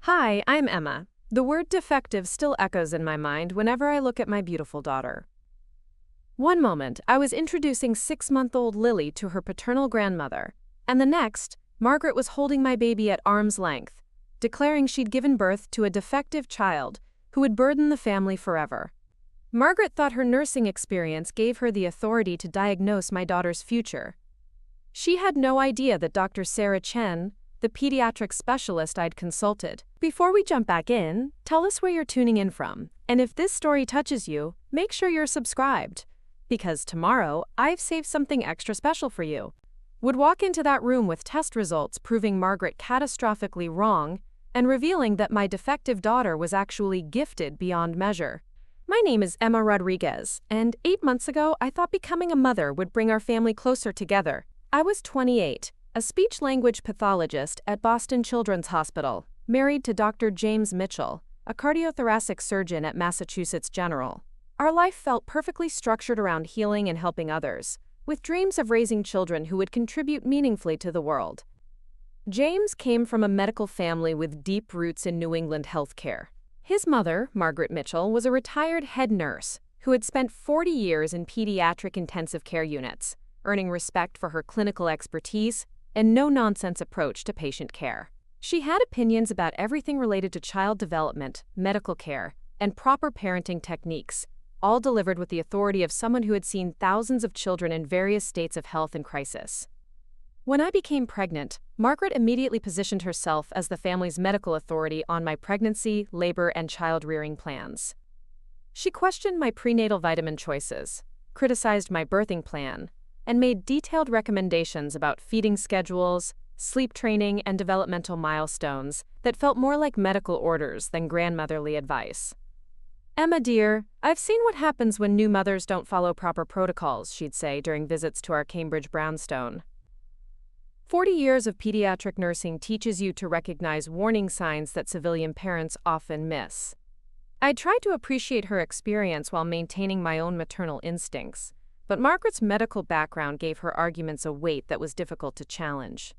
Hi, I'm Emma. The word defective still echoes in my mind whenever I look at my beautiful daughter. One moment, I was introducing 6-month-old Lily to her paternal grandmother, and the next, Margaret was holding my baby at arm's length, declaring she'd given birth to a defective child who would burden the family forever. Margaret thought her nursing experience gave her the authority to diagnose my daughter's future. She had no idea that Dr. Chen, the pediatric specialist I'd consulted. Before we jump back in, tell us where you're tuning in from, and if this story touches you, make sure you're subscribed, because tomorrow I've saved something extra special for you. Would walk into that room with test results proving Margaret catastrophically wrong and revealing that my defective daughter was actually gifted beyond measure. My name is Emma Rodriguez, and 8 months ago I thought becoming a mother would bring our family closer together. I was 28. A speech-language pathologist at Boston Children's Hospital, married to Dr. James Mitchell, a cardiothoracic surgeon at Massachusetts General. Our life felt perfectly structured around healing and helping others, with dreams of raising children who would contribute meaningfully to the world. James came from a medical family with deep roots in New England healthcare. His mother, Margaret Mitchell, was a retired head nurse who had spent 40 years in pediatric intensive care units, earning respect for her clinical expertise and no-nonsense approach to patient care. She had opinions about everything related to child development, medical care, and proper parenting techniques, all delivered with the authority of someone who had seen thousands of children in various states of health and crisis. When I became pregnant, Margaret immediately positioned herself as the family's medical authority on my pregnancy, labor, and child-rearing plans. She questioned my prenatal vitamin choices, criticized my birthing plan, and made detailed recommendations about feeding schedules, sleep training, and developmental milestones that felt more like medical orders than grandmotherly advice. "Emma, dear, I've seen what happens when new mothers don't follow proper protocols," she'd say during visits to our Cambridge brownstone. 40 years of pediatric nursing teaches you to recognize warning signs that civilian parents often miss. I tried to appreciate her experience while maintaining my own maternal instincts, but Margaret's medical background gave her arguments a weight that was difficult to challenge.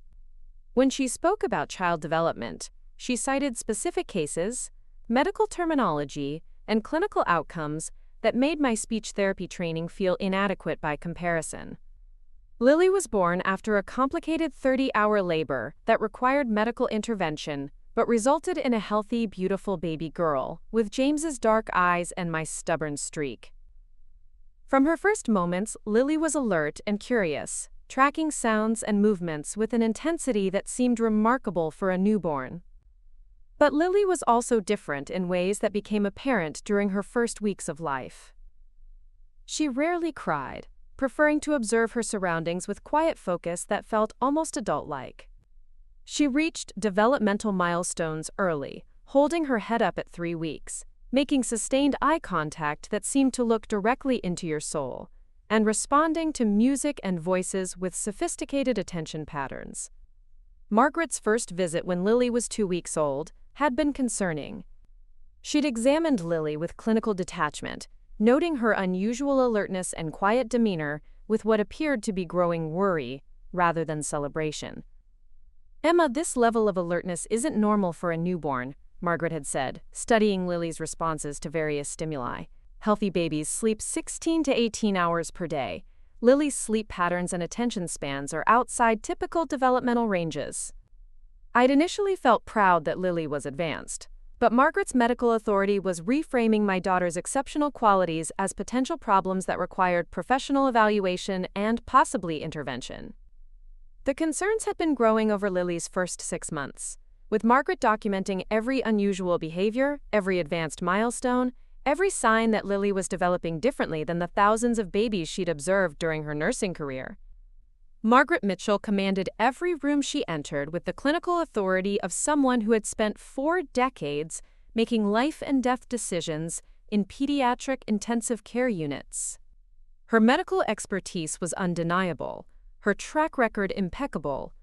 When she spoke about child development, she cited specific cases, medical terminology, and clinical outcomes that made my speech therapy training feel inadequate by comparison. Lily was born after a complicated 30-hour labor that required medical intervention, but resulted in a healthy, beautiful baby girl, with James's dark eyes and my stubborn streak. From her first moments, Lily was alert and curious, tracking sounds and movements with an intensity that seemed remarkable for a newborn. But Lily was also different in ways that became apparent during her first weeks of life. She rarely cried, preferring to observe her surroundings with quiet focus that felt almost adult-like. She reached developmental milestones early, holding her head up at 3 weeks, making sustained eye contact that seemed to look directly into your soul, and responding to music and voices with sophisticated attention patterns. Margaret's first visit when Lily was 2 weeks old had been concerning. She'd examined Lily with clinical detachment, noting her unusual alertness and quiet demeanor with what appeared to be growing worry rather than celebration. "Emma, this level of alertness isn't normal for a newborn," Margaret had said, studying Lily's responses to various stimuli. "Healthy babies sleep 16 to 18 hours per day. Lily's sleep patterns and attention spans are outside typical developmental ranges." I'd initially felt proud that Lily was advanced, but Margaret's medical authority was reframing my daughter's exceptional qualities as potential problems that required professional evaluation and possibly intervention. The concerns had been growing over Lily's first 6 months, with Margaret documenting every unusual behavior, every advanced milestone, every sign that Lily was developing differently than the thousands of babies she'd observed during her nursing career. Margaret Mitchell commanded every room she entered with the clinical authority of someone who had spent 4 decades making life-and-death decisions in pediatric intensive care units. Her medical expertise was undeniable, her track record impeccable,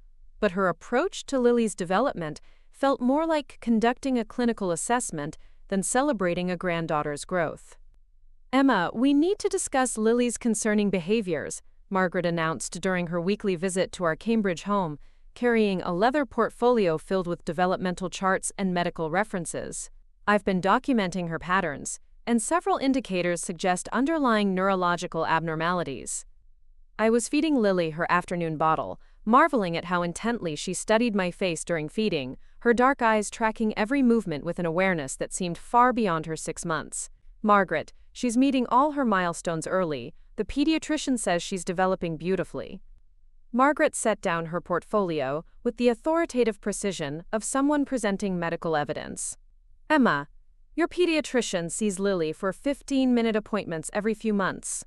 but her approach to Lily's development felt more like conducting a clinical assessment than celebrating a granddaughter's growth. "Emma, we need to discuss Lily's concerning behaviors," Margaret announced during her weekly visit to our Cambridge home, carrying a leather portfolio filled with developmental charts and medical references. I've been documenting her patterns, and several indicators suggest underlying neurological abnormalities. I was feeding Lily her afternoon bottle, marveling at how intently she studied my face during feeding, her dark eyes tracking every movement with an awareness that seemed far beyond her 6 months. Margaret, she's meeting all her milestones early. The pediatrician says she's developing beautifully. Margaret set down her portfolio with the authoritative precision of someone presenting medical evidence. Emma, your pediatrician sees Lily for 15-minute appointments every few months.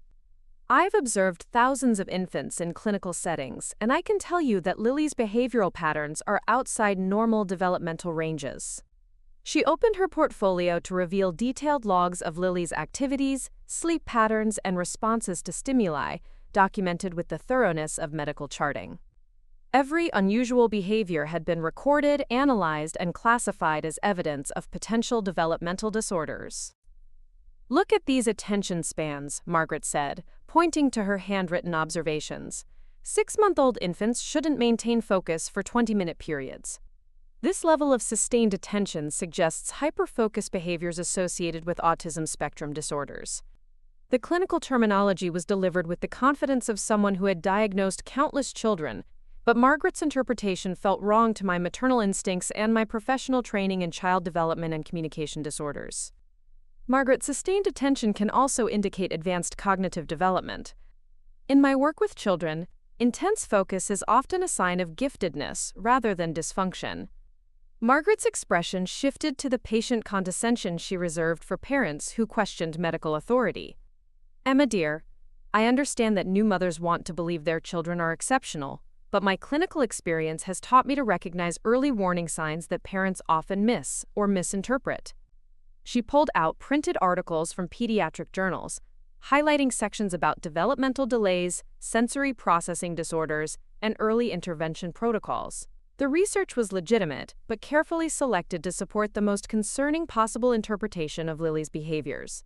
I've observed thousands of infants in clinical settings, and I can tell you that Lily's behavioral patterns are outside normal developmental ranges. She opened her portfolio to reveal detailed logs of Lily's activities, sleep patterns, and responses to stimuli, documented with the thoroughness of medical charting. Every unusual behavior had been recorded, analyzed, and classified as evidence of potential developmental disorders. Look at these attention spans, Margaret said, pointing to her handwritten observations. 6-month-old infants shouldn't maintain focus for 20-minute periods. This level of sustained attention suggests hyperfocus behaviors associated with autism spectrum disorders. The clinical terminology was delivered with the confidence of someone who had diagnosed countless children, but Margaret's interpretation felt wrong to my maternal instincts and my professional training in child development and communication disorders. Margaret, sustained attention can also indicate advanced cognitive development. In my work with children, intense focus is often a sign of giftedness rather than dysfunction. Margaret's expression shifted to the patient condescension she reserved for parents who questioned medical authority. Emma dear, I understand that new mothers want to believe their children are exceptional, but my clinical experience has taught me to recognize early warning signs that parents often miss or misinterpret. She pulled out printed articles from pediatric journals, highlighting sections about developmental delays, sensory processing disorders, and early intervention protocols. The research was legitimate, but carefully selected to support the most concerning possible interpretation of Lily's behaviors.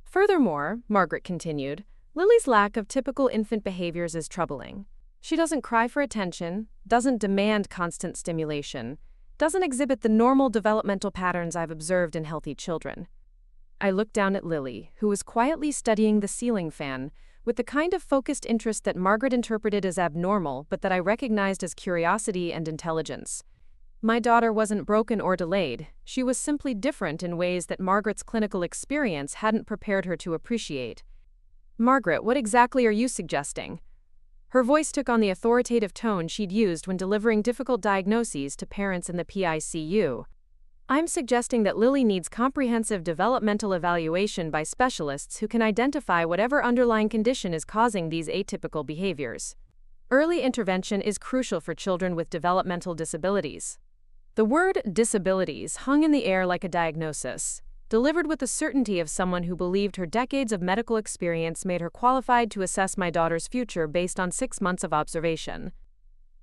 Furthermore, Margaret continued, Lily's lack of typical infant behaviors is troubling. She doesn't cry for attention, doesn't demand constant stimulation, doesn't exhibit the normal developmental patterns I've observed in healthy children. I looked down at Lily, who was quietly studying the ceiling fan, with the kind of focused interest that Margaret interpreted as abnormal but that I recognized as curiosity and intelligence. My daughter wasn't broken or delayed, she was simply different in ways that Margaret's clinical experience hadn't prepared her to appreciate. Margaret, what exactly are you suggesting? Her voice took on the authoritative tone she'd used when delivering difficult diagnoses to parents in the PICU. I'm suggesting that Lily needs comprehensive developmental evaluation by specialists who can identify whatever underlying condition is causing these atypical behaviors. Early intervention is crucial for children with developmental disabilities. The word disabilities hung in the air like a diagnosis, delivered with the certainty of someone who believed her decades of medical experience made her qualified to assess my daughter's future based on 6 months of observation.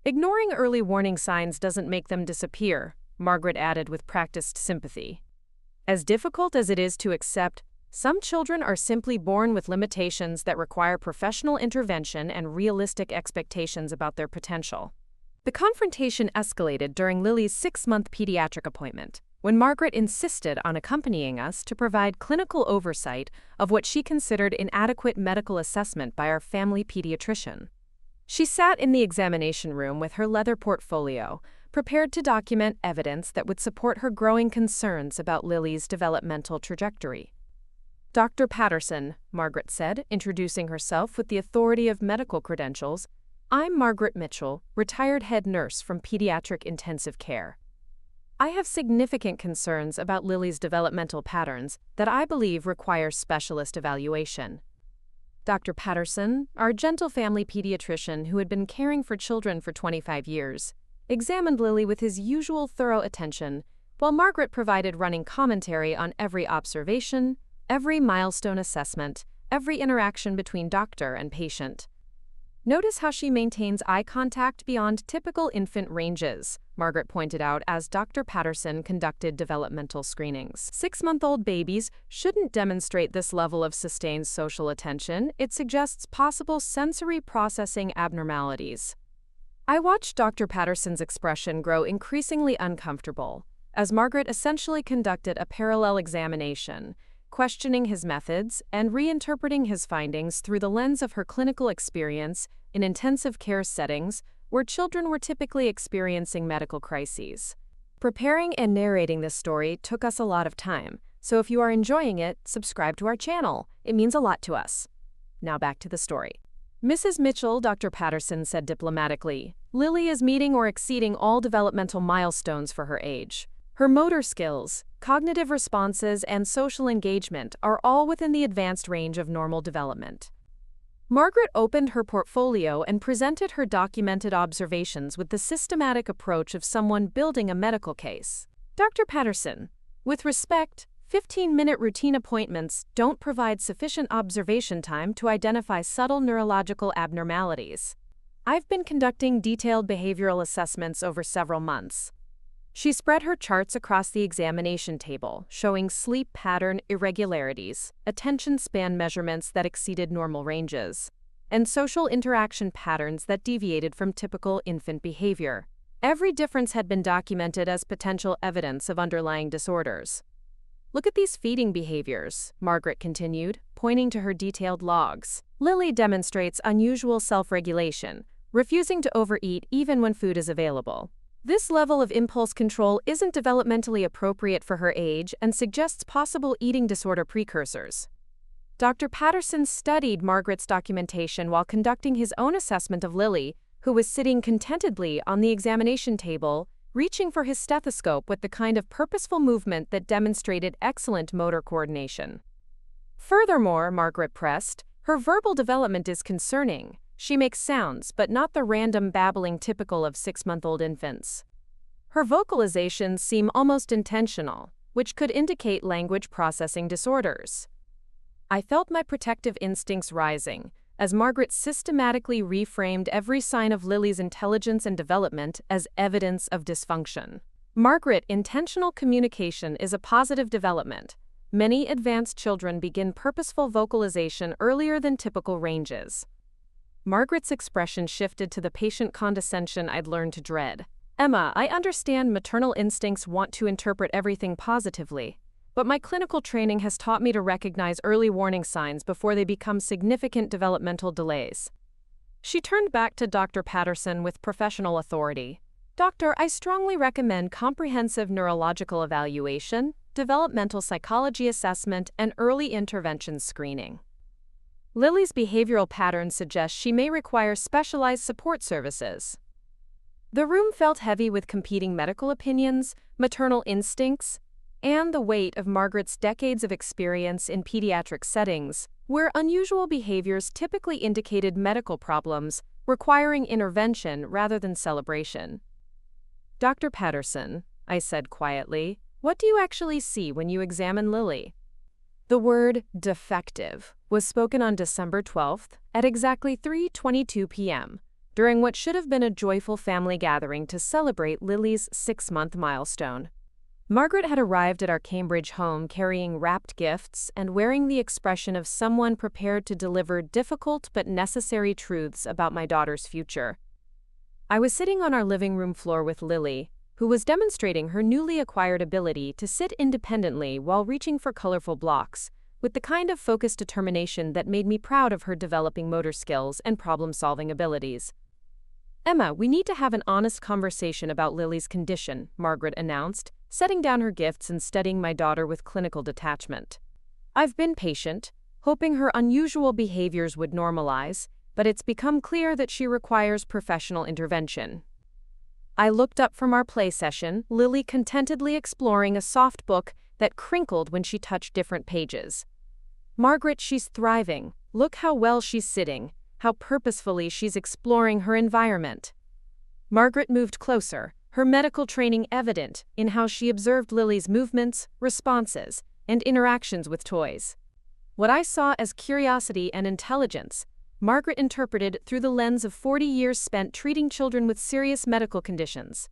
Ignoring early warning signs doesn't make them disappear, Margaret added with practiced sympathy. As difficult as it is to accept, some children are simply born with limitations that require professional intervention and realistic expectations about their potential. The confrontation escalated during Lily's 6-month pediatric appointment, when Margaret insisted on accompanying us to provide clinical oversight of what she considered inadequate medical assessment by our family pediatrician. She sat in the examination room with her leather portfolio, prepared to document evidence that would support her growing concerns about Lily's developmental trajectory. Dr. Patterson, Margaret said, introducing herself with the authority of medical credentials, I'm Margaret Mitchell, retired head nurse from Pediatric Intensive Care. I have significant concerns about Lily's developmental patterns that I believe require specialist evaluation. Dr. Patterson, our gentle family pediatrician who had been caring for children for 25 years, examined Lily with his usual thorough attention, while Margaret provided running commentary on every observation, every milestone assessment, every interaction between doctor and patient. Notice how she maintains eye contact beyond typical infant ranges, Margaret pointed out as Dr. Patterson conducted developmental screenings. 6-month-old babies shouldn't demonstrate this level of sustained social attention. It suggests possible sensory processing abnormalities. I watched Dr. Patterson's expression grow increasingly uncomfortable as Margaret essentially conducted a parallel examination, questioning his methods and reinterpreting his findings through the lens of her clinical experience in intensive care settings where children were typically experiencing medical crises. Preparing and narrating this story took us a lot of time, so if you are enjoying it, subscribe to our channel. It means a lot to us. Now back to the story. Mrs. Mitchell, Dr. Patterson said diplomatically, Lily is meeting or exceeding all developmental milestones for her age. Her motor skills, cognitive responses, and social engagement are all within the advanced range of normal development. Margaret opened her portfolio and presented her documented observations with the systematic approach of someone building a medical case. Dr. Patterson, with respect, 15-minute routine appointments don't provide sufficient observation time to identify subtle neurological abnormalities. I've been conducting detailed behavioral assessments over several months. She spread her charts across the examination table, showing sleep pattern irregularities, attention span measurements that exceeded normal ranges, and social interaction patterns that deviated from typical infant behavior. Every difference had been documented as potential evidence of underlying disorders. Look at these feeding behaviors, Margaret continued, pointing to her detailed logs. Lily demonstrates unusual self-regulation, refusing to overeat even when food is available. This level of impulse control isn't developmentally appropriate for her age and suggests possible eating disorder precursors. Dr. Patterson studied Margaret's documentation while conducting his own assessment of Lily, who was sitting contentedly on the examination table, reaching for his stethoscope with the kind of purposeful movement that demonstrated excellent motor coordination. Furthermore, Margaret pressed, her verbal development is concerning. She makes sounds, but not the random babbling typical of 6-month-old infants. Her vocalizations seem almost intentional, which could indicate language processing disorders. I felt my protective instincts rising as Margaret systematically reframed every sign of Lily's intelligence and development as evidence of dysfunction. Margaret, intentional communication is a positive development. Many advanced children begin purposeful vocalization earlier than typical ranges. Margaret's expression shifted to the patient condescension I'd learned to dread. Emma, I understand maternal instincts want to interpret everything positively, but my clinical training has taught me to recognize early warning signs before they become significant developmental delays. She turned back to Dr. Patterson with professional authority. Doctor, I strongly recommend comprehensive neurological evaluation, developmental psychology assessment, and early intervention screening. Lily's behavioral patterns suggest she may require specialized support services. The room felt heavy with competing medical opinions, maternal instincts, and the weight of Margaret's decades of experience in pediatric settings, where unusual behaviors typically indicated medical problems requiring intervention rather than celebration. Dr. Patterson, I said quietly, what do you actually see when you examine Lily? The word defective was spoken on December 12th at exactly 3:22 p.m., during what should have been a joyful family gathering to celebrate Lily's 6-month milestone. Margaret had arrived at our Cambridge home carrying wrapped gifts and wearing the expression of someone prepared to deliver difficult but necessary truths about my daughter's future. I was sitting on our living room floor with Lily, who was demonstrating her newly acquired ability to sit independently while reaching for colorful blocks, with the kind of focused determination that made me proud of her developing motor skills and problem-solving abilities. Emma, we need to have an honest conversation about Lily's condition, Margaret announced, setting down her gifts and studying my daughter with clinical detachment. I've been patient, hoping her unusual behaviors would normalize, but it's become clear that she requires professional intervention. I looked up from our play session, Lily contentedly exploring a soft book that crinkled when she touched different pages. Margaret, she's thriving. Look how well she's sitting, how purposefully she's exploring her environment. Margaret moved closer, her medical training evident in how she observed Lily's movements, responses, and interactions with toys. What I saw as curiosity and intelligence, Margaret interpreted through the lens of 40 years spent treating children with serious medical conditions.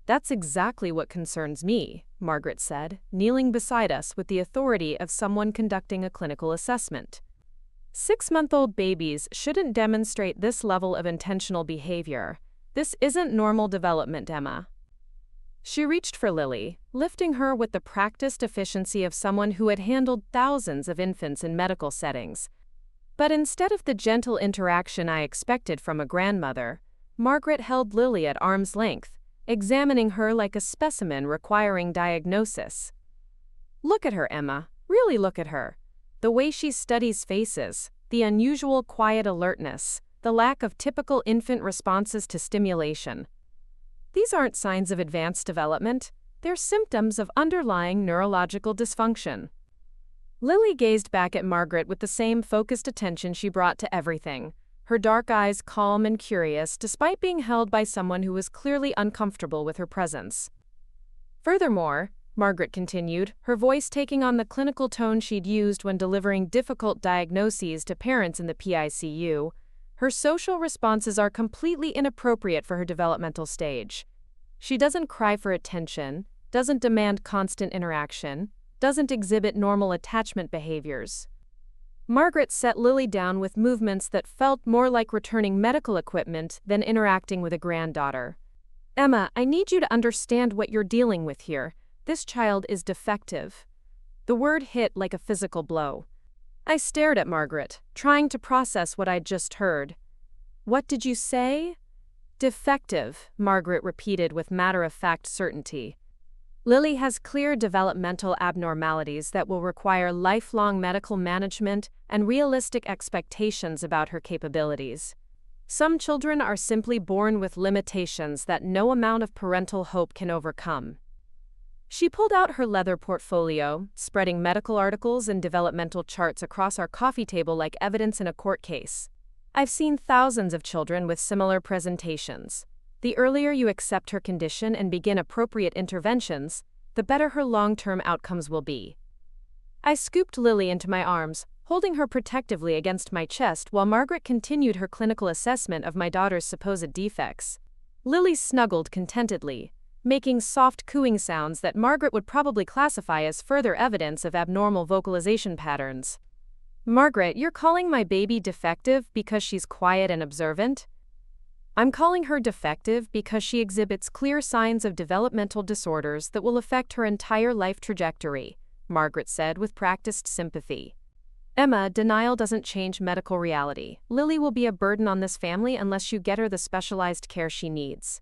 That's exactly what concerns me, Margaret said, kneeling beside us with the authority of someone conducting a clinical assessment. 6-month-old babies shouldn't demonstrate this level of intentional behavior. This isn't normal development, Emma. She reached for Lily, lifting her with the practiced efficiency of someone who had handled thousands of infants in medical settings. But instead of the gentle interaction I expected from a grandmother, Margaret held Lily at arm's length, examining her like a specimen requiring diagnosis. Look at her, Emma. Really look at her. The way she studies faces, the unusual quiet alertness, the lack of typical infant responses to stimulation. These aren't signs of advanced development. They're symptoms of underlying neurological dysfunction. Lily gazed back at Margaret with the same focused attention she brought to everything, her dark eyes calm and curious despite being held by someone who was clearly uncomfortable with her presence. Furthermore, Margaret continued, her voice taking on the clinical tone she'd used when delivering difficult diagnoses to parents in the PICU, her social responses are completely inappropriate for her developmental stage. She doesn't cry for attention, doesn't demand constant interaction, doesn't exhibit normal attachment behaviors. Margaret set Lily down with movements that felt more like returning medical equipment than interacting with a granddaughter. Emma, I need you to understand what you're dealing with here. This child is defective. The word hit like a physical blow. I stared at Margaret, trying to process what I'd just heard. What did you say? Defective, Margaret repeated with matter-of-fact certainty. Lily has clear developmental abnormalities that will require lifelong medical management and realistic expectations about her capabilities. Some children are simply born with limitations that no amount of parental hope can overcome. She pulled out her leather portfolio, spreading medical articles and developmental charts across our coffee table like evidence in a court case. I've seen thousands of children with similar presentations. The earlier you accept her condition and begin appropriate interventions, the better her long-term outcomes will be. I scooped Lily into my arms, holding her protectively against my chest while Margaret continued her clinical assessment of my daughter's supposed defects. Lily snuggled contentedly, making soft cooing sounds that Margaret would probably classify as further evidence of abnormal vocalization patterns. Margaret, you're calling my baby defective because she's quiet and observant? I'm calling her defective because she exhibits clear signs of developmental disorders that will affect her entire life trajectory, Margaret said with practiced sympathy. Emma, denial doesn't change medical reality. Lily will be a burden on this family unless you get her the specialized care she needs.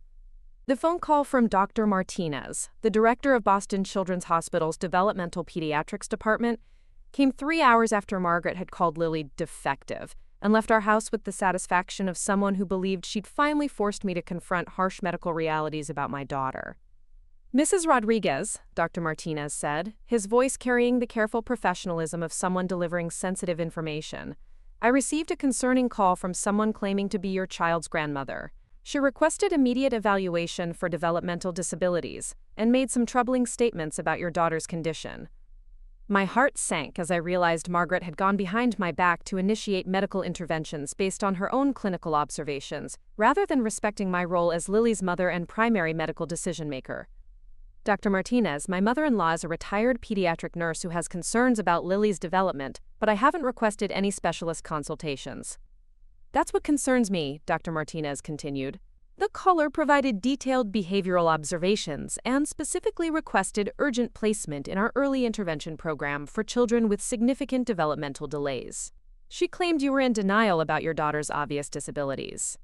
The phone call from Dr. Martinez, the director of Boston Children's Hospital's Developmental Pediatrics Department, came 3 hours after Margaret had called Lily defective and left our house with the satisfaction of someone who believed she'd finally forced me to confront harsh medical realities about my daughter. Mrs. Rodriguez, Dr. Martinez said, his voice carrying the careful professionalism of someone delivering sensitive information, I received a concerning call from someone claiming to be your child's grandmother. She requested immediate evaluation for developmental disabilities and made some troubling statements about your daughter's condition. My heart sank as I realized Margaret had gone behind my back to initiate medical interventions based on her own clinical observations, rather than respecting my role as Lily's mother and primary medical decision-maker. Dr. Martinez, my mother-in-law is a retired pediatric nurse who has concerns about Lily's development, but I haven't requested any specialist consultations. That's what concerns me, Dr. Martinez continued. The caller provided detailed behavioral observations and specifically requested urgent placement in our early intervention program for children with significant developmental delays. She claimed you were in denial about your daughter's obvious disabilities.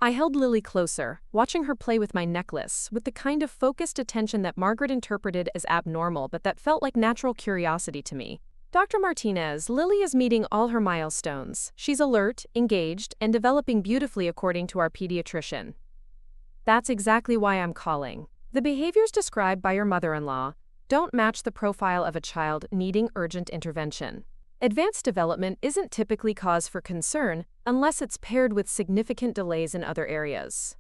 I held Lily closer, watching her play with my necklace, with the kind of focused attention that Margaret interpreted as abnormal but that felt like natural curiosity to me. Dr. Martinez, Lily is meeting all her milestones. She's alert, engaged, and developing beautifully according to our pediatrician. That's exactly why I'm calling. The behaviors described by your mother-in-law don't match the profile of a child needing urgent intervention. Advanced development isn't typically cause for concern unless it's paired with significant delays in other areas.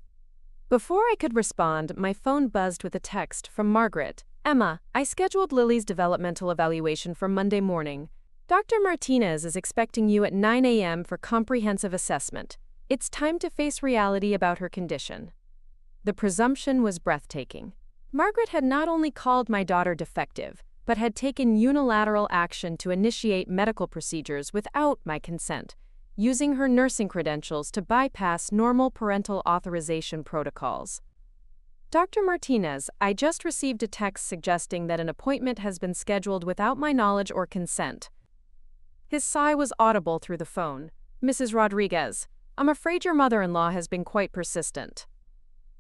Before I could respond, my phone buzzed with a text from Margaret. Emma, I scheduled Lily's developmental evaluation for Monday morning. Dr. Martinez is expecting you at 9 a.m. for comprehensive assessment. It's time to face reality about her condition. The presumption was breathtaking. Margaret had not only called my daughter defective, but had taken unilateral action to initiate medical procedures without my consent, using her nursing credentials to bypass normal parental authorization protocols. Dr. Martinez, I just received a text suggesting that an appointment has been scheduled without my knowledge or consent. His sigh was audible through the phone. Mrs. Rodriguez, I'm afraid your mother-in-law has been quite persistent.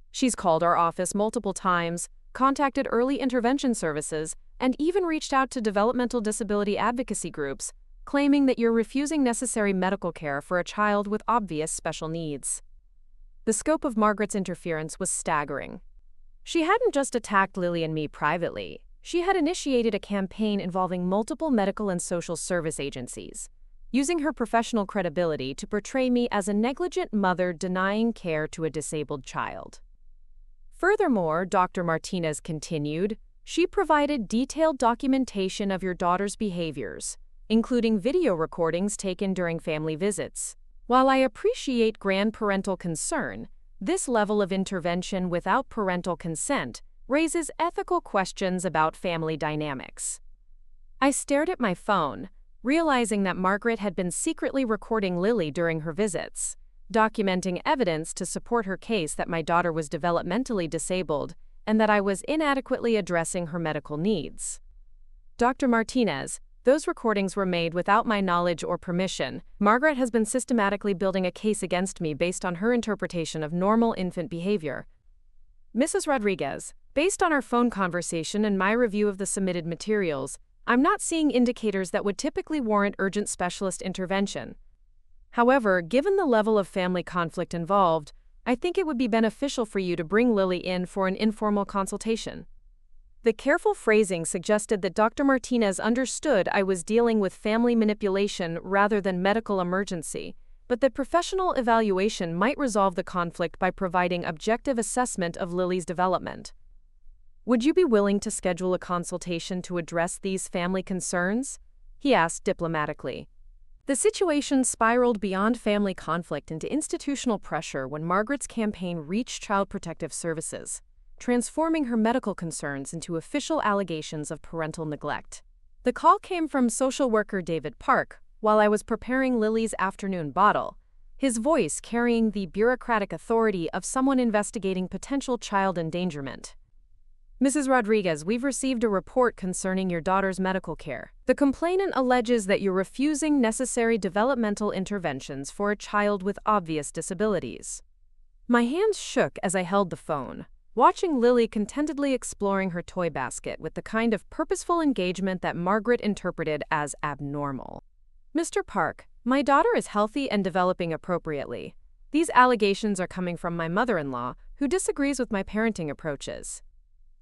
She's called our office multiple times, contacted early intervention services, and even reached out to developmental disability advocacy groups, claiming that you're refusing necessary medical care for a child with obvious special needs. The scope of Margaret's interference was staggering. She hadn't just attacked Lily and me privately. She had initiated a campaign involving multiple medical and social service agencies, using her professional credibility to portray me as a negligent mother denying care to a disabled child. Furthermore, Dr. Martinez continued, she provided detailed documentation of your daughter's behaviors, including video recordings taken during family visits. While I appreciate grandparental concern, this level of intervention without parental consent raises ethical questions about family dynamics. I stared at my phone, realizing that Margaret had been secretly recording Lily during her visits, documenting evidence to support her case that my daughter was developmentally disabled and that I was inadequately addressing her medical needs. Dr. Martinez, those recordings were made without my knowledge or permission. Margaret has been systematically building a case against me based on her interpretation of normal infant behavior. Mrs. Rodriguez, based on our phone conversation and my review of the submitted materials, I'm not seeing indicators that would typically warrant urgent specialist intervention. However, given the level of family conflict involved, I think it would be beneficial for you to bring Lily in for an informal consultation. The careful phrasing suggested that Dr. Martinez understood I was dealing with family manipulation rather than medical emergency, but that professional evaluation might resolve the conflict by providing objective assessment of Lily's development. Would you be willing to schedule a consultation to address these family concerns? He asked diplomatically. The situation spiraled beyond family conflict into institutional pressure when Margaret's campaign reached Child Protective Services, transforming her medical concerns into official allegations of parental neglect. The call came from social worker David Park while I was preparing Lily's afternoon bottle, his voice carrying the bureaucratic authority of someone investigating potential child endangerment. Mrs. Rodriguez, we've received a report concerning your daughter's medical care. The complainant alleges that you're refusing necessary developmental interventions for a child with obvious disabilities. My hands shook as I held the phone, watching Lily contentedly exploring her toy basket with the kind of purposeful engagement that Margaret interpreted as abnormal. Mr. Park, my daughter is healthy and developing appropriately. These allegations are coming from my mother-in-law, who disagrees with my parenting approaches.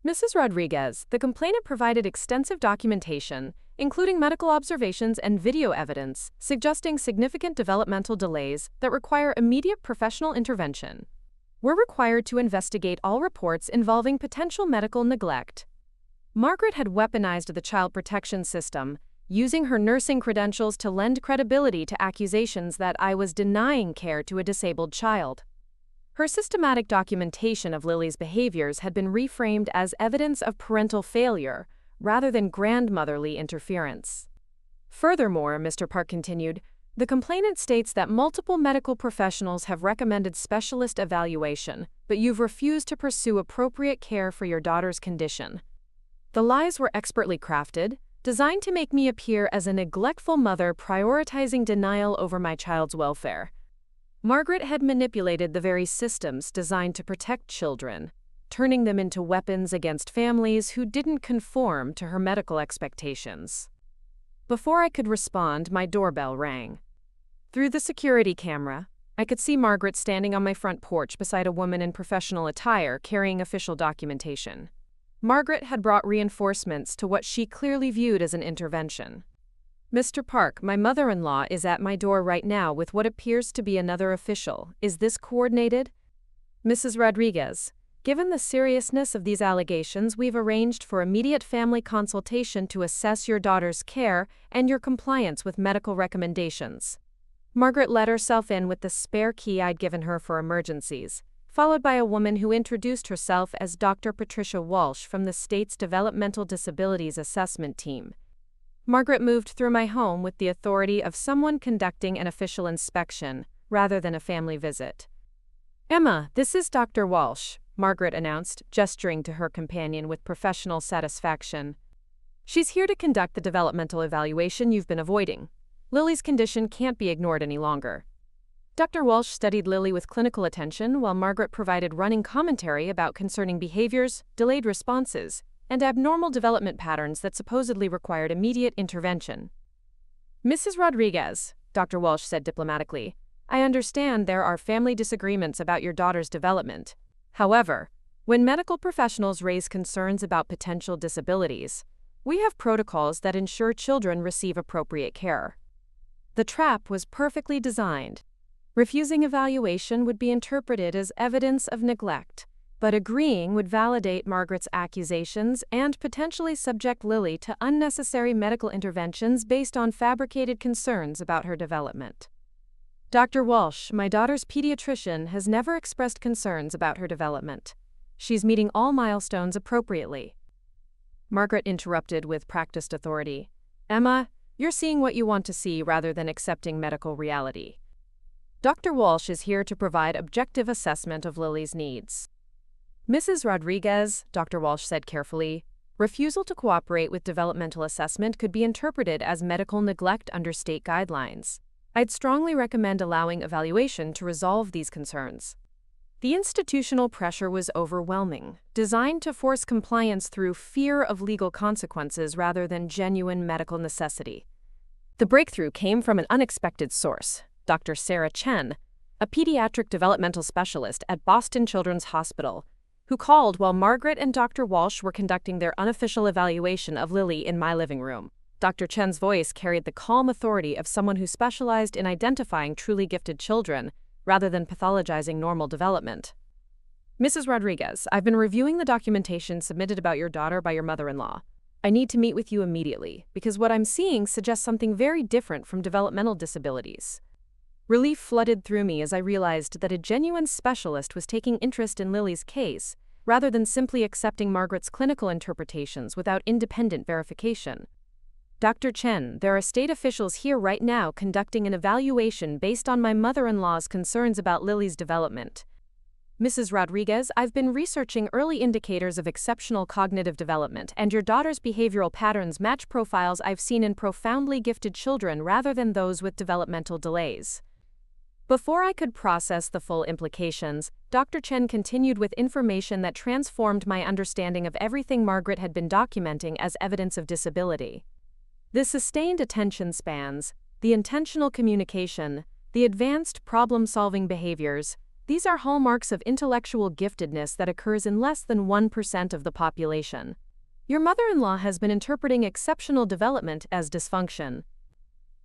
Mrs. Rodriguez, the complainant provided extensive documentation, including medical observations and video evidence, suggesting significant developmental delays that require immediate professional intervention. We're required to investigate all reports involving potential medical neglect. Margaret had weaponized the child protection system, using her nursing credentials to lend credibility to accusations that I was denying care to a disabled child. Her systematic documentation of Lily's behaviors had been reframed as evidence of parental failure rather than grandmotherly interference. Furthermore, Mr. Park continued, the complainant states that multiple medical professionals have recommended specialist evaluation, but you've refused to pursue appropriate care for your daughter's condition. The lies were expertly crafted, designed to make me appear as a neglectful mother prioritizing denial over my child's welfare. Margaret had manipulated the very systems designed to protect children, turning them into weapons against families who didn't conform to her medical expectations. Before I could respond, my doorbell rang. Through the security camera, I could see Margaret standing on my front porch beside a woman in professional attire carrying official documentation. Margaret had brought reinforcements to what she clearly viewed as an intervention. Mr. Park, my mother-in-law is at my door right now with what appears to be another official. Is this coordinated? Mrs. Rodriguez, given the seriousness of these allegations, we've arranged for immediate family consultation to assess your daughter's care and your compliance with medical recommendations. Margaret let herself in with the spare key I'd given her for emergencies, followed by a woman who introduced herself as Dr. Patricia Walsh from the state's Developmental Disabilities Assessment Team. Margaret moved through my home with the authority of someone conducting an official inspection, rather than a family visit. "Emma, this is Dr. Walsh," Margaret announced, gesturing to her companion with professional satisfaction. "She's here to conduct the developmental evaluation you've been avoiding. Lily's condition can't be ignored any longer." Dr. Walsh studied Lily with clinical attention while Margaret provided running commentary about concerning behaviors, delayed responses, and abnormal development patterns that supposedly required immediate intervention. "Mrs. Rodriguez," Dr. Walsh said diplomatically, "I understand there are family disagreements about your daughter's development. However, when medical professionals raise concerns about potential disabilities, we have protocols that ensure children receive appropriate care." The trap was perfectly designed. Refusing evaluation would be interpreted as evidence of neglect, but agreeing would validate Margaret's accusations and potentially subject Lily to unnecessary medical interventions based on fabricated concerns about her development. "Dr. Walsh, my daughter's pediatrician, has never expressed concerns about her development. She's meeting all milestones appropriately." Margaret interrupted with practiced authority. "Emma, you're seeing what you want to see rather than accepting medical reality. Dr. Walsh is here to provide objective assessment of Lily's needs." "Mrs. Rodriguez," Dr. Walsh said carefully, "refusal to cooperate with developmental assessment could be interpreted as medical neglect under state guidelines. I'd strongly recommend allowing evaluation to resolve these concerns." The institutional pressure was overwhelming, designed to force compliance through fear of legal consequences rather than genuine medical necessity. The breakthrough came from an unexpected source, Dr. Sarah Chen, a pediatric developmental specialist at Boston Children's Hospital, who called while Margaret and Dr. Walsh were conducting their unofficial evaluation of Lily in my living room. Dr. Chen's voice carried the calm authority of someone who specialized in identifying truly gifted children, rather than pathologizing normal development. "Mrs. Rodriguez, I've been reviewing the documentation submitted about your daughter by your mother-in-law. I need to meet with you immediately, because what I'm seeing suggests something very different from developmental disabilities." Relief flooded through me as I realized that a genuine specialist was taking interest in Lily's case, rather than simply accepting Margaret's clinical interpretations without independent verification. "Dr. Chen, there are state officials here right now conducting an evaluation based on my mother-in-law's concerns about Lily's development. Mrs. Rodriguez, I've been researching early indicators of exceptional cognitive development, and your daughter's behavioral patterns match profiles I've seen in profoundly gifted children rather than those with developmental delays." Before I could process the full implications, Dr. Chen continued with information that transformed my understanding of everything Margaret had been documenting as evidence of disability. The sustained attention spans, the intentional communication, the advanced problem-solving behaviors, these are hallmarks of intellectual giftedness that occurs in less than 1% of the population. Your mother-in-law has been interpreting exceptional development as dysfunction.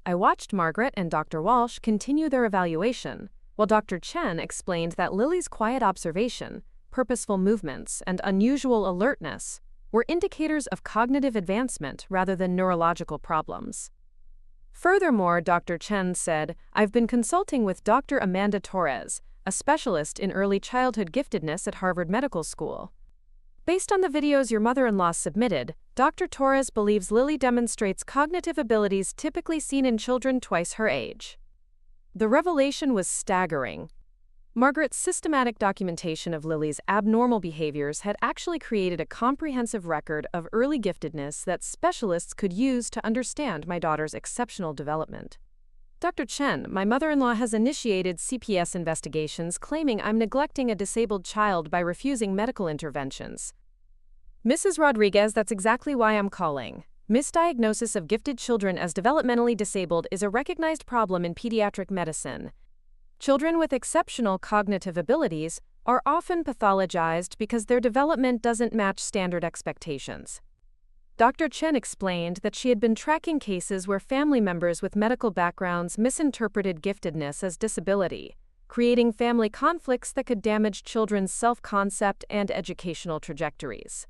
I watched Margaret and Dr. Walsh continue their evaluation, while Dr. Chen explained that Lily's quiet observation, purposeful movements, and unusual alertness were indicators of cognitive advancement rather than neurological problems. Furthermore, Dr. Chen said, "I've been consulting with Dr. Amanda Torres, a specialist in early childhood giftedness at Harvard Medical School. Based on the videos your mother-in-law submitted, Dr. Torres believes Lily demonstrates cognitive abilities typically seen in children twice her age." The revelation was staggering. Margaret's systematic documentation of Lily's abnormal behaviors had actually created a comprehensive record of early giftedness that specialists could use to understand my daughter's exceptional development. "Dr. Chen, my mother-in-law has initiated CPS investigations claiming I'm neglecting a disabled child by refusing medical interventions." "Mrs. Rodriguez, that's exactly why I'm calling. Misdiagnosis of gifted children as developmentally disabled is a recognized problem in pediatric medicine. Children with exceptional cognitive abilities are often pathologized because their development doesn't match standard expectations." Dr. Chen explained that she had been tracking cases where family members with medical backgrounds misinterpreted giftedness as disability, creating family conflicts that could damage children's self-concept and educational trajectories.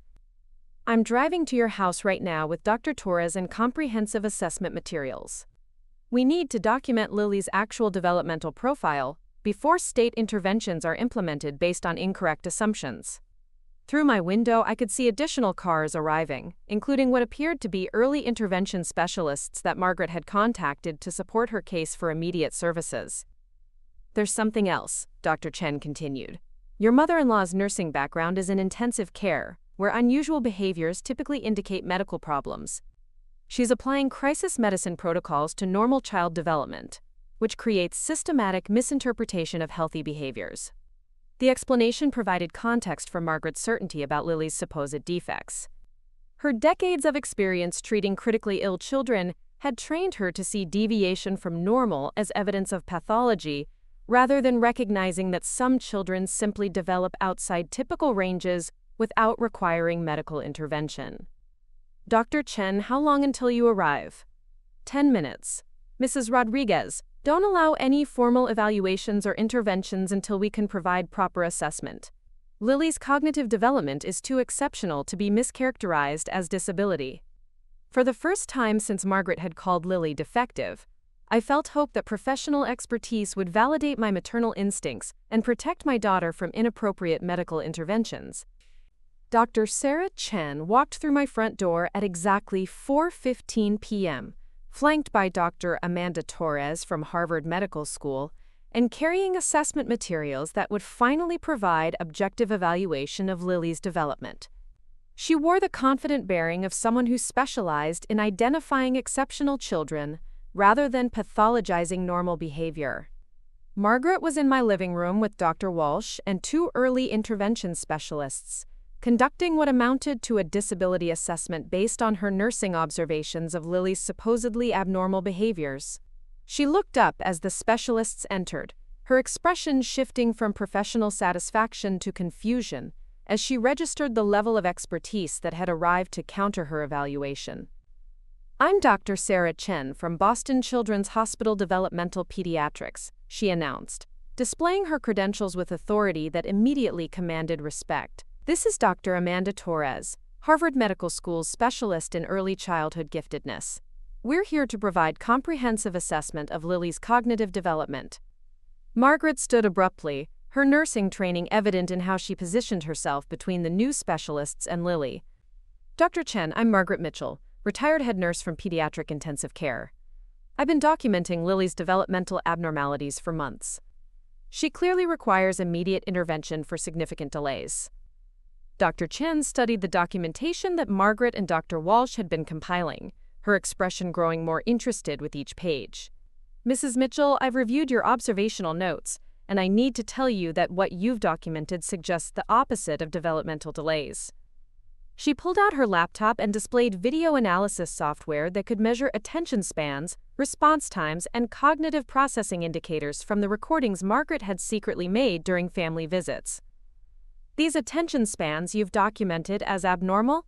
"I'm driving to your house right now with Dr. Torres and comprehensive assessment materials. We need to document Lily's actual developmental profile before state interventions are implemented based on incorrect assumptions." Through my window, I could see additional cars arriving, including what appeared to be early intervention specialists that Margaret had contacted to support her case for immediate services. There's something else, Dr. Chen continued. Your mother-in-law's nursing background is in intensive care, where unusual behaviors typically indicate medical problems. She's applying crisis medicine protocols to normal child development, which creates systematic misinterpretation of healthy behaviors. The explanation provided context for Margaret's certainty about Lily's supposed defects. Her decades of experience treating critically ill children had trained her to see deviation from normal as evidence of pathology, rather than recognizing that some children simply develop outside typical ranges without requiring medical intervention. Dr. Chen, how long until you arrive? 10 minutes. Mrs. Rodriguez, don't allow any formal evaluations or interventions until we can provide proper assessment. Lily's cognitive development is too exceptional to be mischaracterized as disability. For the first time since Margaret had called Lily defective, I felt hope that professional expertise would validate my maternal instincts and protect my daughter from inappropriate medical interventions. Dr. Sarah Chen walked through my front door at exactly 4:15 p.m., flanked by Dr. Amanda Torres from Harvard Medical School, and carrying assessment materials that would finally provide objective evaluation of Lily's development. She wore the confident bearing of someone who specialized in identifying exceptional children rather than pathologizing normal behavior. Margaret was in my living room with Dr. Walsh and 2 early intervention specialists, conducting what amounted to a disability assessment based on her nursing observations of Lily's supposedly abnormal behaviors. She looked up as the specialists entered, her expression shifting from professional satisfaction to confusion as she registered the level of expertise that had arrived to counter her evaluation. I'm Dr. Sarah Chen from Boston Children's Hospital Developmental Pediatrics, she announced, displaying her credentials with authority that immediately commanded respect. This is Dr. Amanda Torres, Harvard Medical School's specialist in early childhood giftedness. We're here to provide comprehensive assessment of Lily's cognitive development. Margaret stood abruptly, her nursing training evident in how she positioned herself between the new specialists and Lily. Dr. Chen, I'm Margaret Mitchell, retired head nurse from Pediatric Intensive Care. I've been documenting Lily's developmental abnormalities for months. She clearly requires immediate intervention for significant delays. Dr. Chen studied the documentation that Margaret and Dr. Walsh had been compiling, her expression growing more interested with each page. Mrs. Mitchell, I've reviewed your observational notes, and I need to tell you that what you've documented suggests the opposite of developmental delays. She pulled out her laptop and displayed video analysis software that could measure attention spans, response times, and cognitive processing indicators from the recordings Margaret had secretly made during family visits. These attention spans you've documented as abnormal?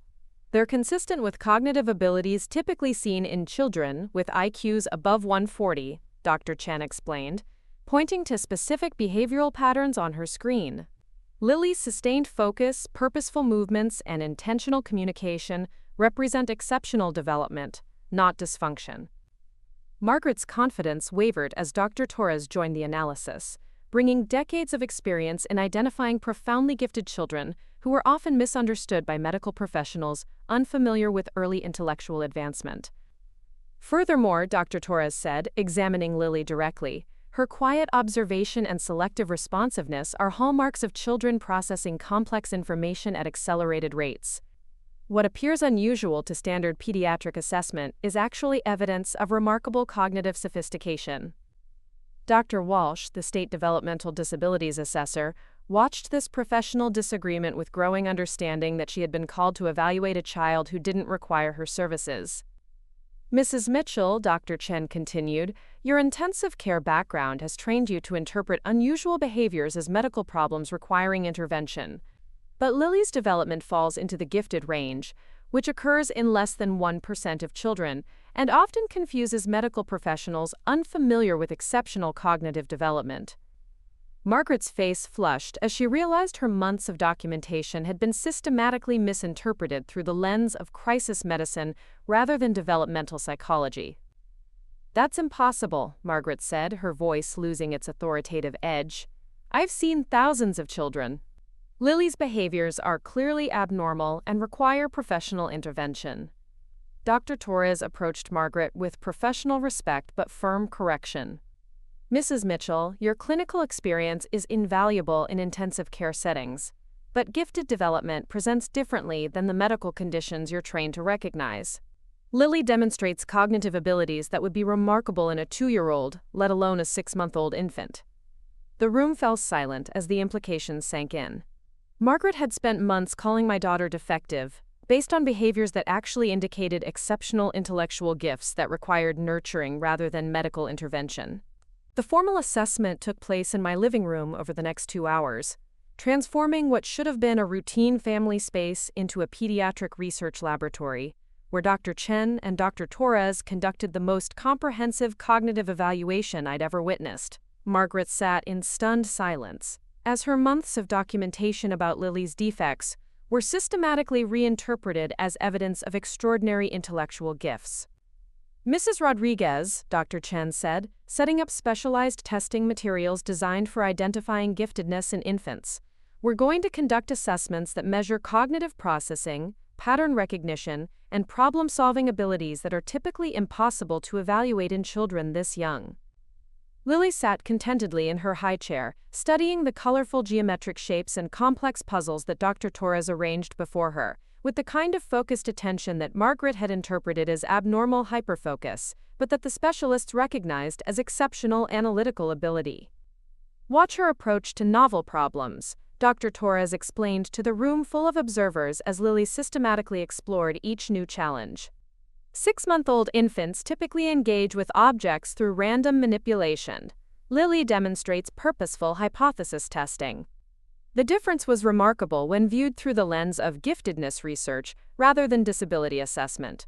They're consistent with cognitive abilities typically seen in children with IQs above 140, Dr. Chen explained, pointing to specific behavioral patterns on her screen. Lily's sustained focus, purposeful movements, and intentional communication represent exceptional development, not dysfunction. Margaret's confidence wavered as Dr. Torres joined the analysis, bringing decades of experience in identifying profoundly gifted children who were often misunderstood by medical professionals unfamiliar with early intellectual advancement. Furthermore, Dr. Torres said, examining Lily directly, her quiet observation and selective responsiveness are hallmarks of children processing complex information at accelerated rates. What appears unusual to standard pediatric assessment is actually evidence of remarkable cognitive sophistication. Dr. Walsh, the state developmental disabilities assessor, watched this professional disagreement with growing understanding that she had been called to evaluate a child who didn't require her services. Mrs. Mitchell, Dr. Chen continued, your intensive care background has trained you to interpret unusual behaviors as medical problems requiring intervention. But Lily's development falls into the gifted range, which occurs in less than 1% of children, and often confuses medical professionals unfamiliar with exceptional cognitive development. Margaret's face flushed as she realized her months of documentation had been systematically misinterpreted through the lens of crisis medicine rather than developmental psychology. That's impossible, Margaret said, her voice losing its authoritative edge. I've seen thousands of children. Lily's behaviors are clearly abnormal and require professional intervention. Dr. Torres approached Margaret with professional respect but firm correction. Mrs. Mitchell, your clinical experience is invaluable in intensive care settings, but gifted development presents differently than the medical conditions you're trained to recognize. Lily demonstrates cognitive abilities that would be remarkable in a 2-year-old, let alone a 6-month-old infant. The room fell silent as the implications sank in. Margaret had spent months calling my daughter defective, based on behaviors that actually indicated exceptional intellectual gifts that required nurturing rather than medical intervention. The formal assessment took place in my living room over the next 2 hours, transforming what should have been a routine family space into a pediatric research laboratory, where Dr. Chen and Dr. Torres conducted the most comprehensive cognitive evaluation I'd ever witnessed. Margaret sat in stunned silence, as her months of documentation about Lily's defects were systematically reinterpreted as evidence of extraordinary intellectual gifts. Mrs. Rodriguez, Dr. Chen said, setting up specialized testing materials designed for identifying giftedness in infants. We're going to conduct assessments that measure cognitive processing, pattern recognition, and problem-solving abilities that are typically impossible to evaluate in children this young. Lily sat contentedly in her high chair, studying the colorful geometric shapes and complex puzzles that Dr. Torres arranged before her, with the kind of focused attention that Margaret had interpreted as abnormal hyperfocus, but that the specialists recognized as exceptional analytical ability. Watch her approach to novel problems, Dr. Torres explained to the room full of observers as Lily systematically explored each new challenge. 6-month-old infants typically engage with objects through random manipulation. Lily demonstrates purposeful hypothesis testing. The difference was remarkable when viewed through the lens of giftedness research rather than disability assessment.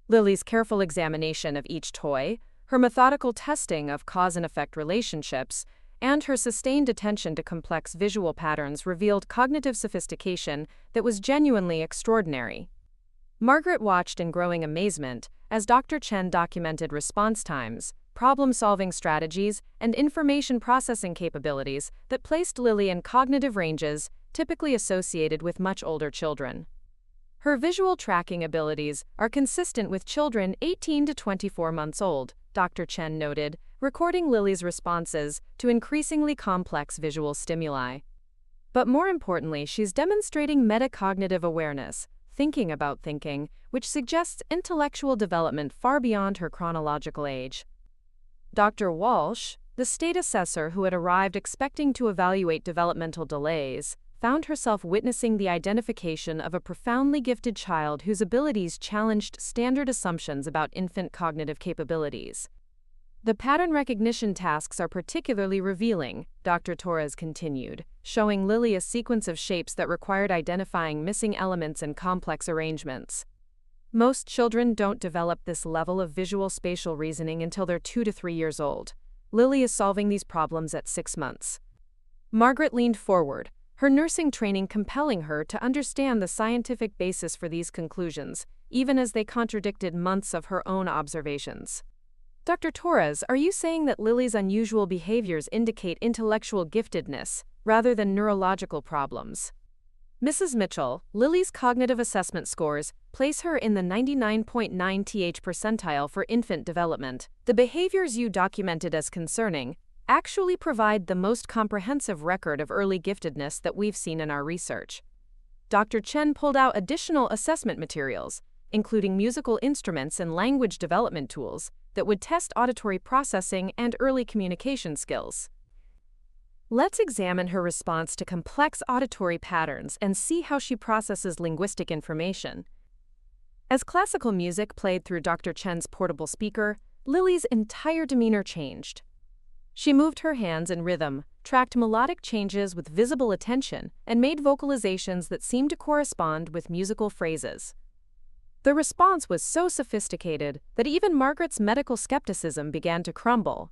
Lily's careful examination of each toy, her methodical testing of cause and effect relationships, and her sustained attention to complex visual patterns revealed cognitive sophistication that was genuinely extraordinary. Margaret watched in growing amazement as Dr. Chen documented response times, problem-solving strategies, and information processing capabilities that placed Lily in cognitive ranges typically associated with much older children. Her visual tracking abilities are consistent with children 18 to 24 months old, Dr. Chen noted, recording Lily's responses to increasingly complex visual stimuli. But more importantly, she's demonstrating metacognitive awareness, thinking about thinking, which suggests intellectual development far beyond her chronological age. Dr. Walsh, the state assessor who had arrived expecting to evaluate developmental delays, found herself witnessing the identification of a profoundly gifted child whose abilities challenged standard assumptions about infant cognitive capabilities. The pattern recognition tasks are particularly revealing, Dr. Torres continued, showing Lily a sequence of shapes that required identifying missing elements and complex arrangements. Most children don't develop this level of visual spatial reasoning until they're 2 to 3 years old. Lily is solving these problems at 6 months. Margaret leaned forward, her nursing training compelling her to understand the scientific basis for these conclusions, even as they contradicted months of her own observations. Dr. Torres, are you saying that Lily's unusual behaviors indicate intellectual giftedness, rather than neurological problems? Mrs. Mitchell, Lily's cognitive assessment scores place her in the 99.9th percentile for infant development. The behaviors you documented as concerning actually provide the most comprehensive record of early giftedness that we've seen in our research. Dr. Chen pulled out additional assessment materials, including musical instruments and language development tools, that would test auditory processing and early communication skills. Let's examine her response to complex auditory patterns and see how she processes linguistic information. As classical music played through Dr. Chen's portable speaker, Lily's entire demeanor changed. She moved her hands in rhythm, tracked melodic changes with visible attention, and made vocalizations that seemed to correspond with musical phrases. The response was so sophisticated that even Margaret's medical skepticism began to crumble.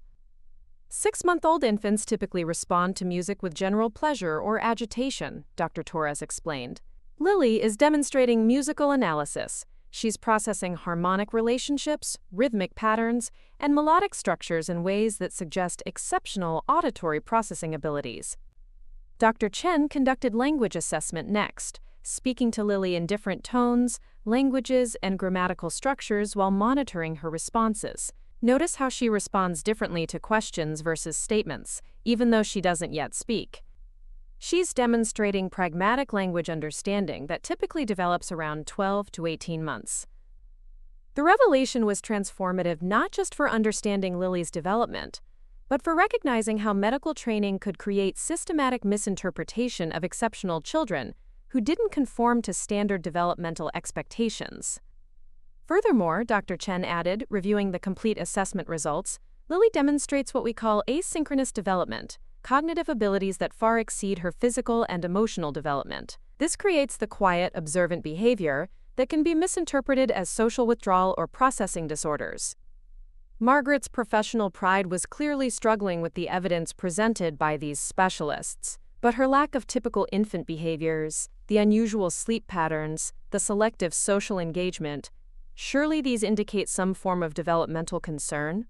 6-month-old infants typically respond to music with general pleasure or agitation, Dr. Torres explained. Lily is demonstrating musical analysis. She's processing harmonic relationships, rhythmic patterns, and melodic structures in ways that suggest exceptional auditory processing abilities. Dr. Chen conducted language assessment next, speaking to Lily in different tones, languages, and grammatical structures while monitoring her responses. Notice how she responds differently to questions versus statements, even though she doesn't yet speak. She's demonstrating pragmatic language understanding that typically develops around 12 to 18 months. The revelation was transformative not just for understanding Lily's development, but for recognizing how medical training could create systematic misinterpretation of exceptional children who didn't conform to standard developmental expectations. Furthermore, Dr. Chen added, reviewing the complete assessment results, Lily demonstrates what we call asynchronous development, cognitive abilities that far exceed her physical and emotional development. This creates the quiet, observant behavior that can be misinterpreted as social withdrawal or processing disorders. Margaret's professional pride was clearly struggling with the evidence presented by these specialists, but her lack of typical infant behaviors, the unusual sleep patterns, the selective social engagement, surely these indicate some form of developmental concern?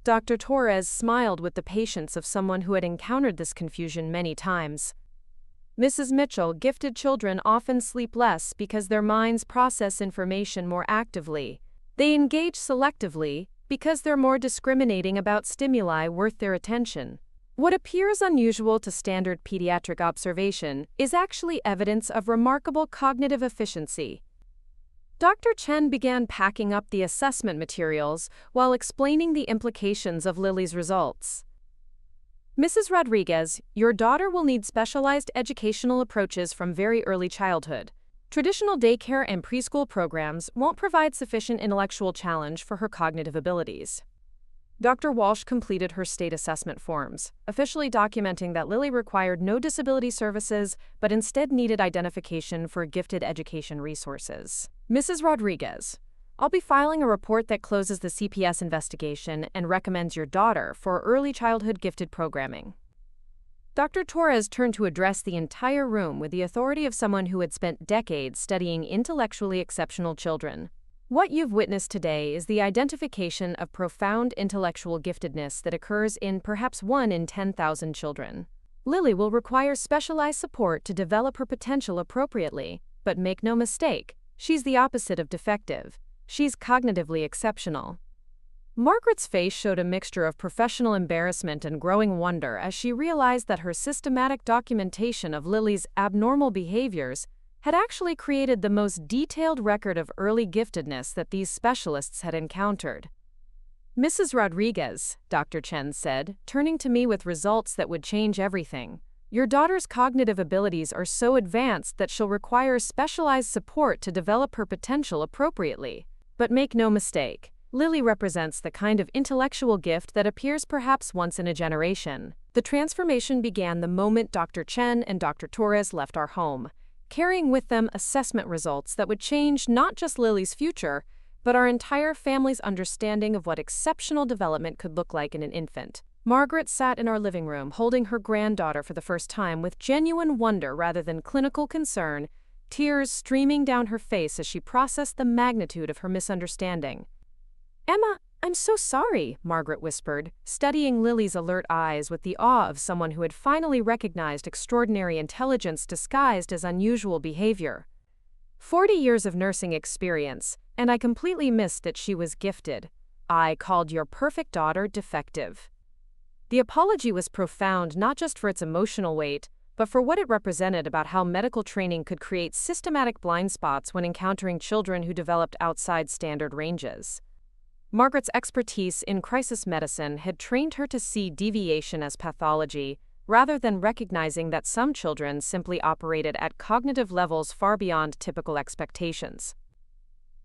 Dr. Torres smiled with the patience of someone who had encountered this confusion many times. Mrs. Mitchell, gifted children often sleep less because their minds process information more actively. They engage selectively because they're more discriminating about stimuli worth their attention. What appears unusual to standard pediatric observation is actually evidence of remarkable cognitive efficiency. Dr. Chen began packing up the assessment materials while explaining the implications of Lily's results. Mrs. Rodriguez, your daughter will need specialized educational approaches from very early childhood. Traditional daycare and preschool programs won't provide sufficient intellectual challenge for her cognitive abilities. Dr. Walsh completed her state assessment forms, officially documenting that Lily required no disability services but instead needed identification for gifted education resources. Mrs. Rodriguez, I'll be filing a report that closes the CPS investigation and recommends your daughter for early childhood gifted programming. Dr. Torres turned to address the entire room with the authority of someone who had spent decades studying intellectually exceptional children. What you've witnessed today is the identification of profound intellectual giftedness that occurs in perhaps 1 in 10,000 children. Lily will require specialized support to develop her potential appropriately, but make no mistake, she's the opposite of defective. She's cognitively exceptional. Margaret's face showed a mixture of professional embarrassment and growing wonder as she realized that her systematic documentation of Lily's abnormal behaviors had actually created the most detailed record of early giftedness that these specialists had encountered. Mrs. Rodriguez, Dr. Chen said, turning to me with results that would change everything. Your daughter's cognitive abilities are so advanced that she'll require specialized support to develop her potential appropriately. But make no mistake, Lily represents the kind of intellectual gift that appears perhaps once in a generation. The transformation began the moment Dr. Chen and Dr. Torres left our home, carrying with them assessment results that would change not just Lily's future, but our entire family's understanding of what exceptional development could look like in an infant. Margaret sat in our living room holding her granddaughter for the first time with genuine wonder rather than clinical concern, tears streaming down her face as she processed the magnitude of her misunderstanding. "Emma, I'm so sorry," Margaret whispered, studying Lily's alert eyes with the awe of someone who had finally recognized extraordinary intelligence disguised as unusual behavior. 40 years of nursing experience, and I completely missed that she was gifted. I called your perfect daughter defective. The apology was profound not just for its emotional weight, but for what it represented about how medical training could create systematic blind spots when encountering children who developed outside standard ranges. Margaret's expertise in crisis medicine had trained her to see deviation as pathology, rather than recognizing that some children simply operated at cognitive levels far beyond typical expectations.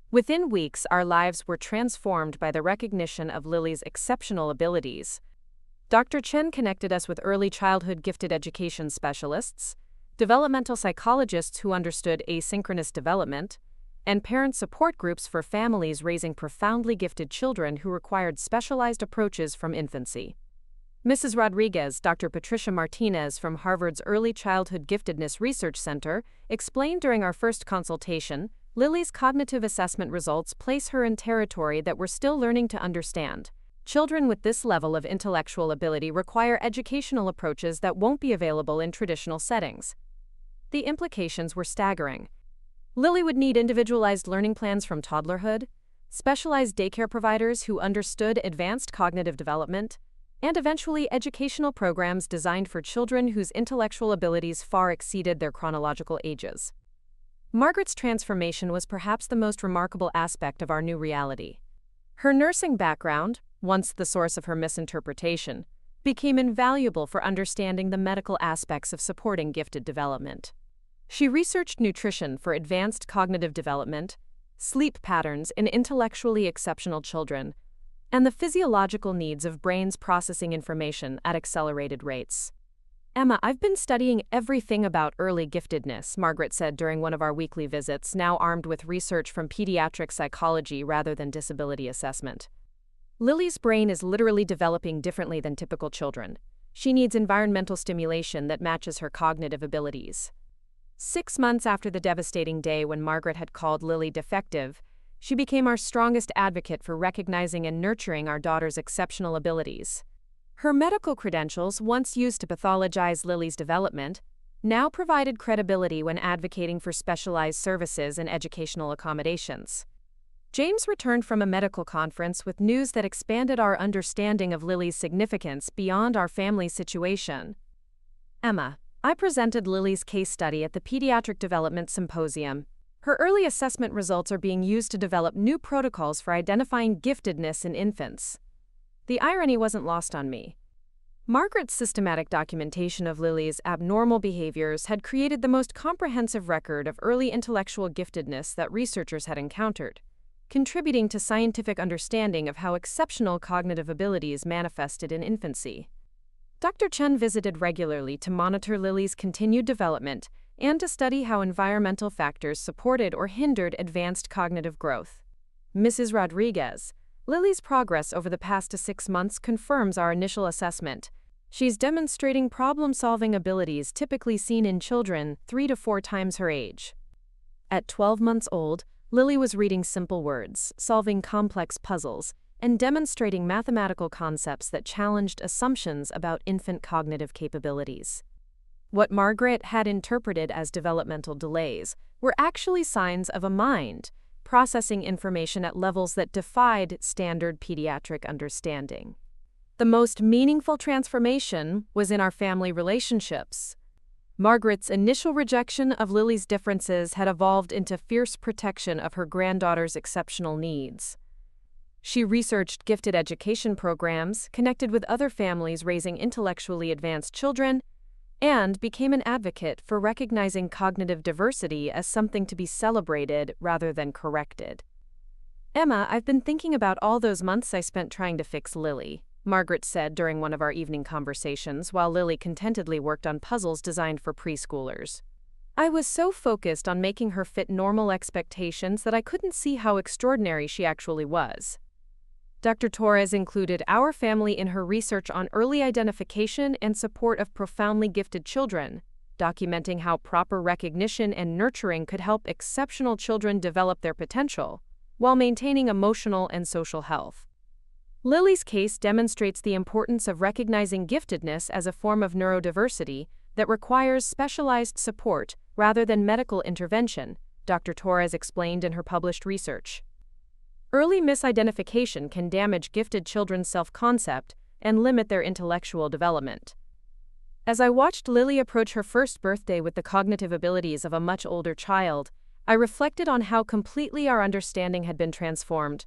Within weeks, our lives were transformed by the recognition of Lily's exceptional abilities. Dr. Chen connected us with early childhood gifted education specialists, developmental psychologists who understood asynchronous development, and parent support groups for families raising profoundly gifted children who required specialized approaches from infancy. Mrs. Rodriguez, Dr. Patricia Martinez from Harvard's Early Childhood Giftedness Research Center, explained during our first consultation, Lily's cognitive assessment results place her in territory that we're still learning to understand. Children with this level of intellectual ability require educational approaches that won't be available in traditional settings. The implications were staggering. Lily would need individualized learning plans from toddlerhood, specialized daycare providers who understood advanced cognitive development, and eventually educational programs designed for children whose intellectual abilities far exceeded their chronological ages. Margaret's transformation was perhaps the most remarkable aspect of our new reality. Her nursing background, once the source of her misinterpretation, became invaluable for understanding the medical aspects of supporting gifted development. She researched nutrition for advanced cognitive development, sleep patterns in intellectually exceptional children, and the physiological needs of brains processing information at accelerated rates. "Emma, I've been studying everything about early giftedness," Margaret said during one of our weekly visits, now armed with research from pediatric psychology rather than disability assessment. "Lily's brain is literally developing differently than typical children. She needs environmental stimulation that matches her cognitive abilities." 6 months after the devastating day when Margaret had called Lily defective, she became our strongest advocate for recognizing and nurturing our daughter's exceptional abilities. Her medical credentials, once used to pathologize Lily's development, now provided credibility when advocating for specialized services and educational accommodations. James returned from a medical conference with news that expanded our understanding of Lily's significance beyond our family situation. "Emma, I presented Lily's case study at the Pediatric Development Symposium. Her early assessment results are being used to develop new protocols for identifying giftedness in infants." The irony wasn't lost on me. Margaret's systematic documentation of Lily's abnormal behaviors had created the most comprehensive record of early intellectual giftedness that researchers had encountered, contributing to scientific understanding of how exceptional cognitive abilities manifested in infancy. Dr. Chen visited regularly to monitor Lily's continued development and to study how environmental factors supported or hindered advanced cognitive growth. Mrs. Rodriguez, Lily's progress over the past 6 months confirms our initial assessment. She's demonstrating problem-solving abilities typically seen in children 3 to 4 times her age. At 12 months old, Lily was reading simple words, solving complex puzzles, and demonstrating mathematical concepts that challenged assumptions about infant cognitive capabilities. What Margaret had interpreted as developmental delays were actually signs of a mind processing information at levels that defied standard pediatric understanding. The most meaningful transformation was in our family relationships. Margaret's initial rejection of Lily's differences had evolved into fierce protection of her granddaughter's exceptional needs. She researched gifted education programs, connected with other families raising intellectually advanced children, and became an advocate for recognizing cognitive diversity as something to be celebrated rather than corrected. "Emma, I've been thinking about all those months I spent trying to fix Lily," Margaret said during one of our evening conversations while Lily contentedly worked on puzzles designed for preschoolers. "I was so focused on making her fit normal expectations that I couldn't see how extraordinary she actually was." Dr. Torres included our family in her research on early identification and support of profoundly gifted children, documenting how proper recognition and nurturing could help exceptional children develop their potential, while maintaining emotional and social health. Lily's case demonstrates the importance of recognizing giftedness as a form of neurodiversity that requires specialized support rather than medical intervention, Dr. Torres explained in her published research. Early misidentification can damage gifted children's self-concept and limit their intellectual development. As I watched Lily approach her first birthday with the cognitive abilities of a much older child, I reflected on how completely our understanding had been transformed.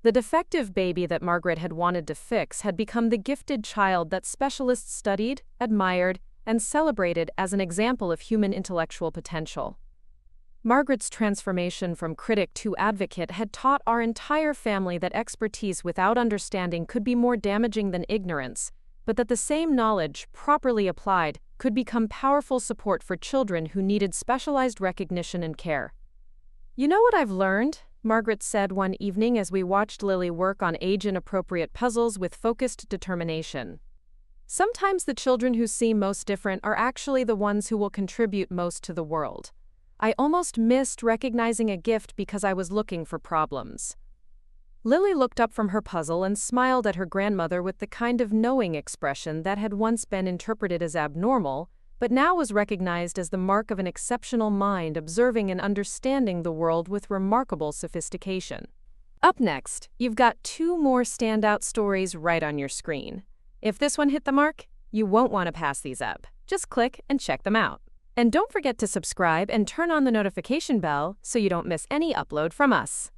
The defective baby that Margaret had wanted to fix had become the gifted child that specialists studied, admired, and celebrated as an example of human intellectual potential. Margaret's transformation from critic to advocate had taught our entire family that expertise without understanding could be more damaging than ignorance, but that the same knowledge, properly applied, could become powerful support for children who needed specialized recognition and care. "You know what I've learned?" Margaret said one evening as we watched Lily work on age-inappropriate puzzles with focused determination. "Sometimes the children who seem most different are actually the ones who will contribute most to the world. I almost missed recognizing a gift because I was looking for problems." Lily looked up from her puzzle and smiled at her grandmother with the kind of knowing expression that had once been interpreted as abnormal, but now was recognized as the mark of an exceptional mind observing and understanding the world with remarkable sophistication. Up next, you've got two more standout stories right on your screen. If this one hit the mark, you won't want to pass these up. Just click and check them out. And don't forget to subscribe and turn on the notification bell so you don't miss any upload from us.